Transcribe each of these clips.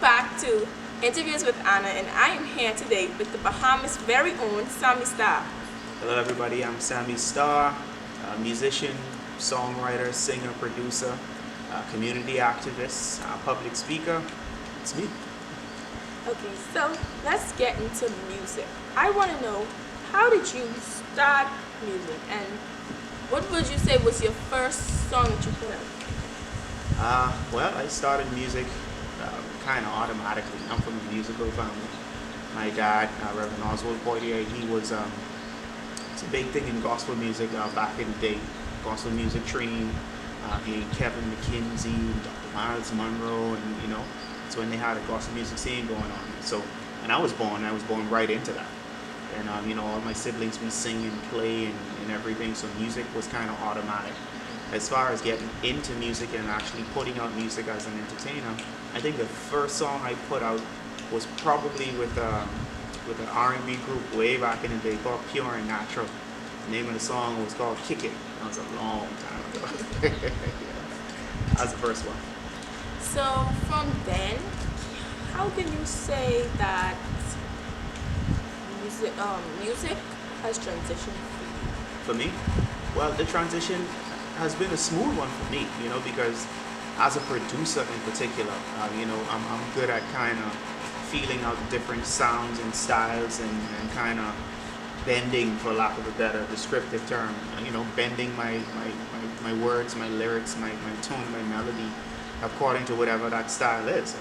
welcome back to Interviews with Anna, and I am here today with the Bahamas' very own Sammi Star. Hello everybody, I'm Sammi Star, a musician, songwriter, singer, producer, community activist, public speaker. It's me. Okay, so let's get into music. I want to know, how did you start music, and what would you say was your first song that you put out? Well, I started music kind of automatically. I'm from a musical family. My dad, Reverend Oswald Poitier, he was it's a big thing in gospel music back in the day. Gospel music training. He had Kevin McKinsey, Dr. Miles Monroe, and it's when they had a gospel music scene going on. So, and I was born right into that. And all my siblings, we sing and play and everything. So music was kind of automatic. As far as getting into music and actually putting out music as an entertainer, I think the first song I put out was probably with an R&B group way back in the day called Pure and Natural. The name of the song was called Kick It. That was a long time ago. Yeah. That's the first one. So from then, how can you say that music has transitioned For me, well, the transition has been a smooth one for me, because as a producer in particular, I'm good at kind of feeling out different sounds and styles and kind of bending, for lack of a better descriptive term, bending my words, my lyrics, my tone, my melody, according to whatever that style is,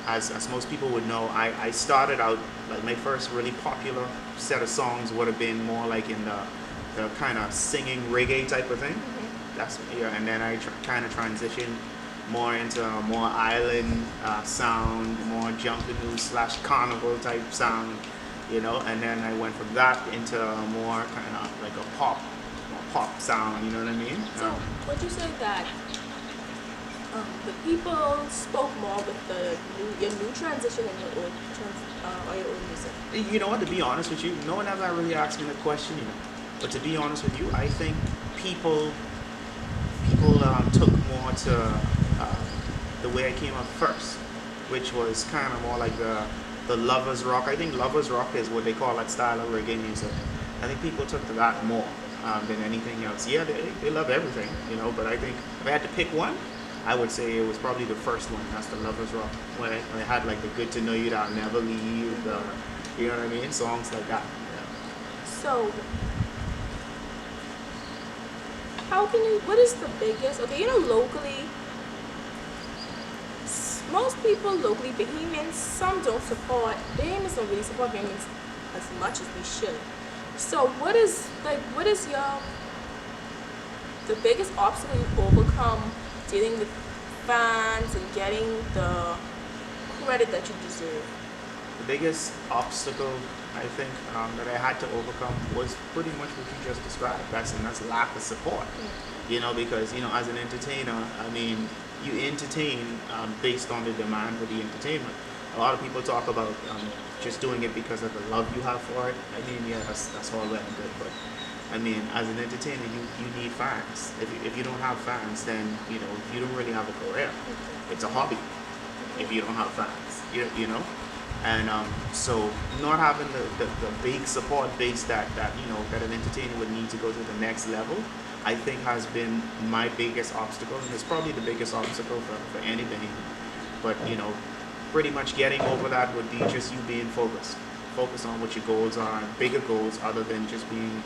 As most people would know, I started out, like my first really popular set of songs would have been more like in the kind of singing reggae type of thing. And then I kind of transitioned more into a more island sound, more junkanoo / carnival type sound, and then I went from that into a more kind of like a pop sound, you know what I mean? So would you say that the people spoke more with your new transition and your old music? You know what, to be honest with you, no one ever really asked me the question, but to be honest with you, I think people took more to the way I came up first, which was kind of more like the lovers rock. I think lovers rock is what they call that style of reggae music. I think people took to that more than anything else. Yeah, they love everything, but I think if I had to pick one, I would say it was probably the first one. That's the lovers rock, when I had like the Good to Know You That I'll Never Leave, you know what I mean, songs like that. Yeah. So what is the biggest, locally, most people locally, Bahamians don't really support Bahamians as much as we should. So what is the biggest obstacle you overcome dealing with fans and getting the credit that you deserve? The biggest obstacle, I think, that I had to overcome was pretty much what you just described. That's lack of support. Because as an entertainer, you entertain based on the demand for the entertainment. A lot of people talk about just doing it because of the love you have for it. Yeah, that's all well and good, but as an entertainer, you need fans. If you don't have fans, then you don't really have a career. It's a hobby if you don't have fans. And so not having the big support base that an entertainer would need to go to the next level, I think has been my biggest obstacle, and it's probably the biggest obstacle for anybody. But pretty much getting over that would be just you being focused on what your goals are, bigger goals other than just being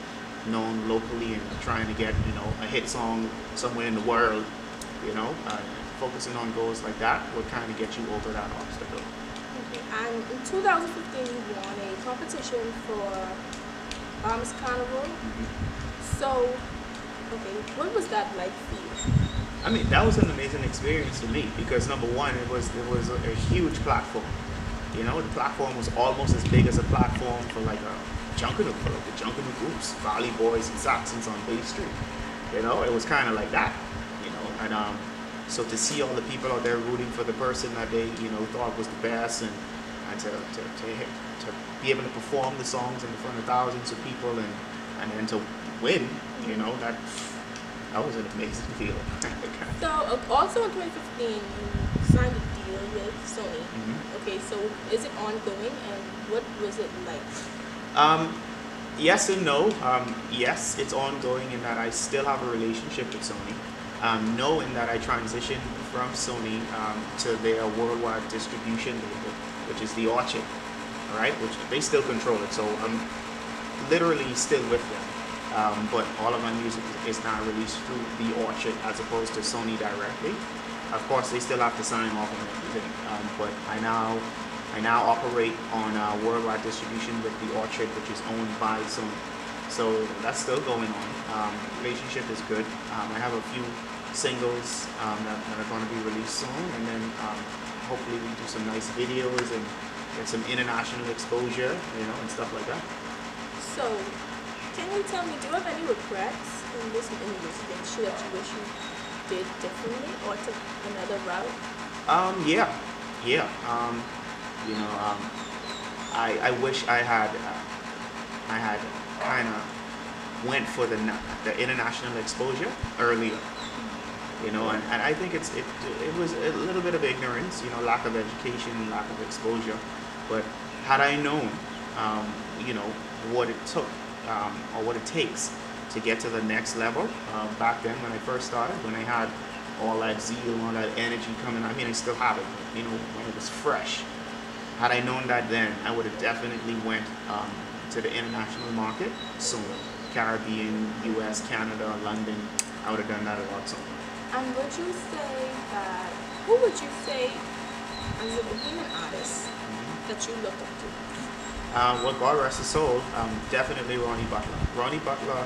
known locally and trying to get a hit song somewhere in the world. Focusing on goals like that would kind of get you over that obstacle. And in 2015, you won a competition for Bahamas Carnival. So, what was that like for you? That was an amazing experience for me because number one, it was a huge platform. The platform was almost as big as a platform for like a junkanoo club, the junkanoo groups, Valley Boys and Saxons on Bay Street. It was kind of like that. And so to see all the people out there rooting for the person that they thought was the best, and to be able to perform the songs in front of thousands of people and then to win, that was an amazing feeling. So also in 2015, you signed a deal Sony. Hmm. Okay, so is it ongoing and what was it like? Um, yes and no. Yes, it's ongoing in that I still have a relationship with Sony. No, in that I transitioned from Sony to their worldwide distribution label, which is the Orchard, all right, which they still control it. So I'm literally still with them. But all of my music is now released through the Orchard as opposed to Sony directly. Of course, they still have to sign off on everything, but I now operate on worldwide distribution with the Orchard, which is owned by Sony. So that's still going on. Relationship is good. I have a few singles that are going to be released soon, and then hopefully we do some nice videos and get some international exposure, and stuff like that. So, can you tell me, do you have any regrets in this industry that you wish you did differently or took another route? Yeah, yeah. I wish I had kind of went for the international exposure earlier. And I think it was a little bit of ignorance, lack of education, lack of exposure. But had I known, you know, what it took or what it takes to get to the next level, back then when I first started, when I had all that zeal, all that energy coming, I mean, I still have it, when it was fresh. Had I known that then, I would have definitely went to the international market sooner. Caribbean, US, Canada, London, I would have done that a lot sooner. And who would you say as a beginning artist that you look up to? Well, God rest his soul, definitely Ronnie Butler. Ronnie Butler,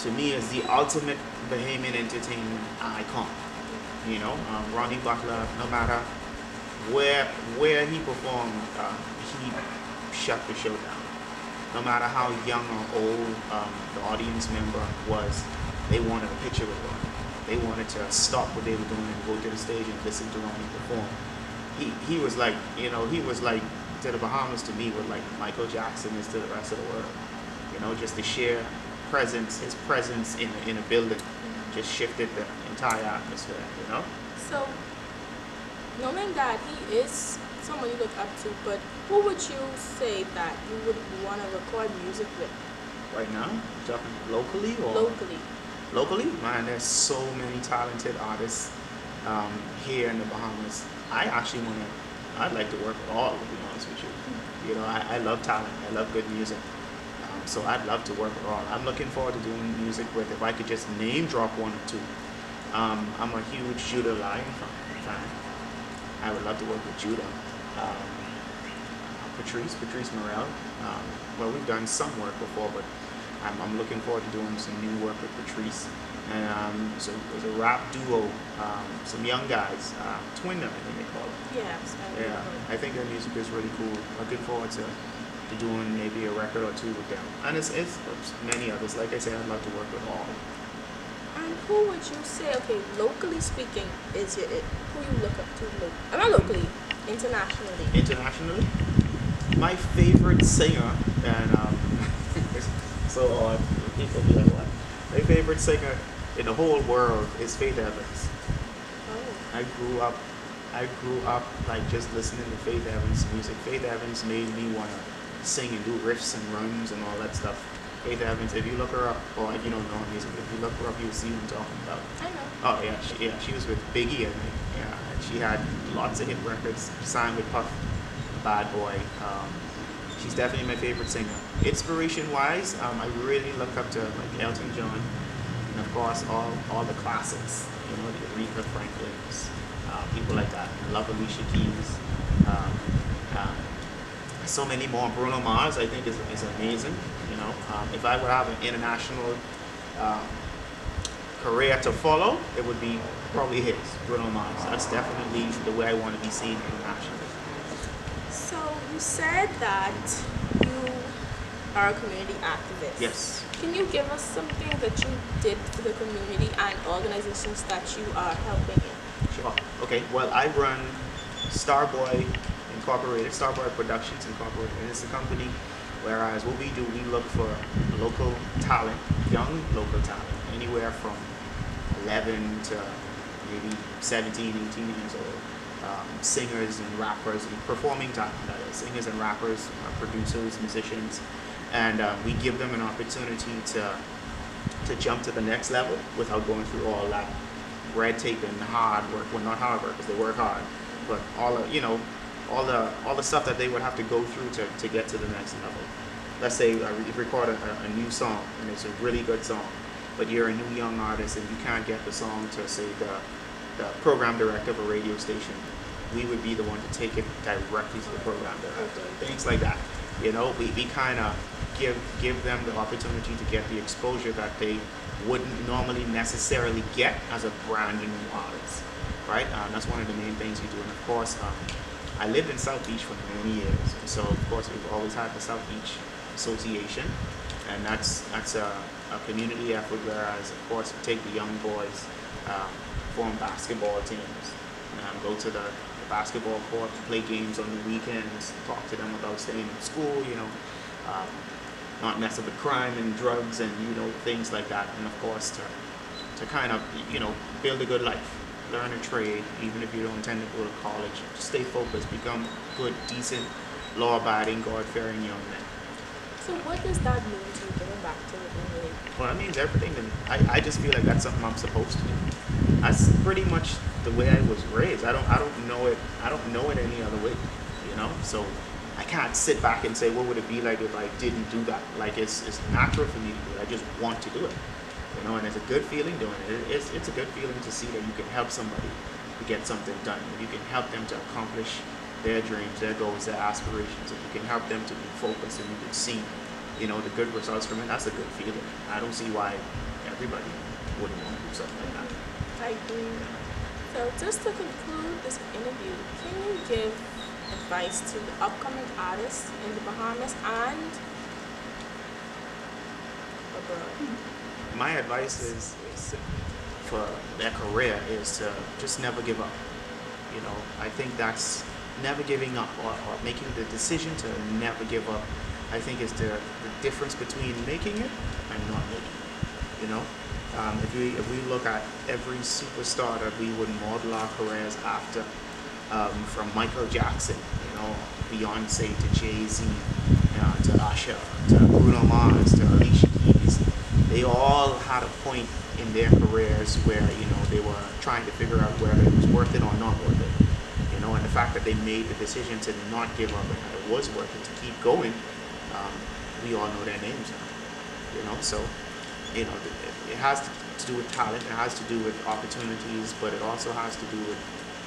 to me, is the ultimate Bahamian entertainment icon. Ronnie Butler, no matter where he performed, he shut the show down. No matter how young or old the audience member was, they wanted a picture with Ronnie. They wanted to stop what they were doing and go to the stage and listen to Ronnie perform. He was like, to the Bahamas to me what like Michael Jackson is to the rest of the world. Just the sheer presence, his presence in a building just shifted the entire atmosphere. So, knowing that he is someone you look up to, but who would you say that you would want to record music with? Right now, talking locally or Locally. Locally, man, there's so many talented artists here in the Bahamas. I'd like to work with all, to be honest with you. I love talent. I love good music. So I'd love to work with all. I'm looking forward to doing music with, if I could just name drop one or two. I'm a huge Judah Lion fan. I would love to work with Judah. Patrice Morel. Well, we've done some work before, but I'm looking forward to doing some new work with Patrice. And so there's a rap duo, some young guys, Twin, I think they call it. Yes. Yeah, I think their music is really cool. Looking forward to doing maybe a record or two with them. And it's many others. Like I said, I'd love to work with all. And who would you say, okay, locally speaking, is who you look up to? Not locally, internationally. Internationally, my favorite singer, and it's so odd. People be like, what? My favorite singer in the whole world is Faith Evans. Oh. I grew up like just listening to Faith Evans music. Faith Evans made me want to sing and do riffs and runs and all that stuff. Faith Evans, if you look her up, or if you don't know her music, if you look her up, you'll see what I'm talking about. I know. Oh yeah, she was with Biggie, I think. Yeah, and she had lots of hit records. Signed with Puff, Bad Boy. She's definitely my favorite singer. Inspiration-wise, I really look up to like Elton John, and of course all the classics. The Aretha Franklins, people like that. I love Alicia Keys. So many more. Bruno Mars, I think, is amazing. If I would have an international career to follow, it would be probably his, Bruno Mars. That's definitely the way I want to be seen internationally. So you said that you are a community activist. Yes. Can you give us something that you did for the community and organizations that you are helping in? Sure. Okay. Well, I run Starboy Incorporated, Starboy Productions Incorporated, and it's a company. Whereas what we do, we look for local talent, young local talent, anywhere from 11 to maybe 17, 18 years old. singers and rappers and performing talent, that is, singers and rappers, producers, musicians, and we give them an opportunity to jump to the next level without going through all that red tape and hard work. Well, not hard work because they work hard, but all the stuff that they would have to go through to get to the next level. Let's say you record a new song and it's a really good song, but you're a new young artist and you can't get the song to, say, the program director of a radio station. We would be the one to take it directly to the program director. Things like that. We kind of give them the opportunity to get the exposure that they wouldn't normally necessarily get as a brand new artist, right? That's one of the main things we do. And of course, I lived in South Beach for many years, and so of course we've always had the South Beach Association, and that's a community effort. Whereas of course we take the young boys, form basketball teams, go to the basketball court, play games on the weekends, talk to them about staying in school, not messing with crime and drugs and things like that, and of course to kind of build a good life, learn a trade, even if you don't intend to go to college. Stay focused, become good, decent, law-abiding, God-fearing young men. So what does that mean to you, giving back to the community? Well, it means everything to me. I just feel like that's something I'm supposed to do. That's pretty much the way I was raised. I don't know it any other way, So I can't sit back and say, what would it be like if I didn't do that? Like it's natural for me to do it. I just want to do it, and it's a good feeling doing it. It's a good feeling to see that you can help somebody to get something done. That you can help them to accomplish their dreams, their goals, their aspirations. If you can help them to be focused and you can see, the good results from it, that's a good feeling. I don't see why everybody wouldn't want to do something like that. I agree. So just to conclude this interview, can you give advice to the upcoming artists in the Bahamas and abroad? My advice is for their career is to just never give up. I think that's never giving up or making the decision to never give up. I think is the difference between making it and not making it. If we look at every superstar that we would model our careers after, from Michael Jackson, Beyonce to Jay-Z, to Usher, to Bruno Mars, to Alicia Keys, they all had a point in their careers where they were trying to figure out whether it was worth it or not worth it. And the fact that they made the decision to not give up and that it was worth it to keep going, we all know their names now. So it has to do with talent, it has to do with opportunities, but it also has to do with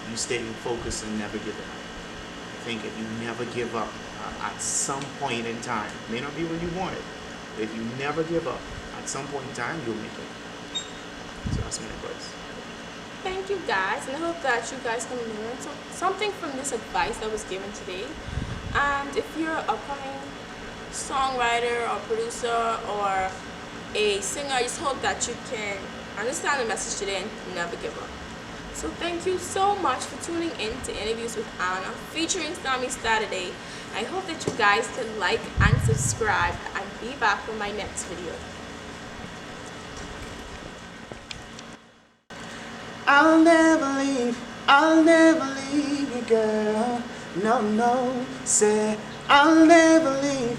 you staying focused and never giving up. I think if you never give up, at some point in time, it may not be when you want it, but if you never give up, at some point in time, you'll make it. So that's my advice. Thank you guys, and I hope that you guys can learn something from this advice that was given today. And if you're an upcoming songwriter or producer or a singer, I just hope that you can understand the message today and never give up. So thank you so much for tuning in to Interviews with Anna featuring Sammi Star today. I hope that you guys can like and subscribe and be back for my next video. I'll never leave you, girl. No, say I'll never leave,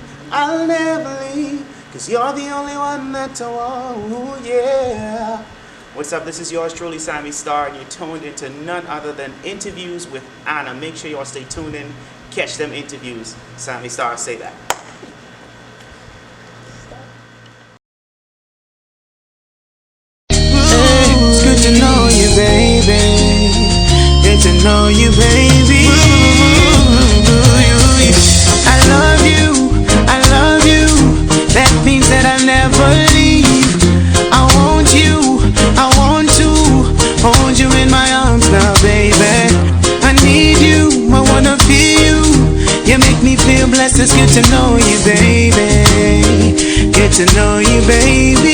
'cause you're the only one that I want, yeah. What's up, this is yours truly, Sammi Star, and you're tuned into none other than Interviews with Anna. Make sure y'all stay tuned in, catch them interviews. Sammi Star, say that. It's good to know you, baby. Good to know you, baby. I love you. That means that I'll never leave. I want to hold you in my arms now, baby. I need you, I wanna feel you. You make me feel blessed. It's good to know you, baby. Good to know you, baby.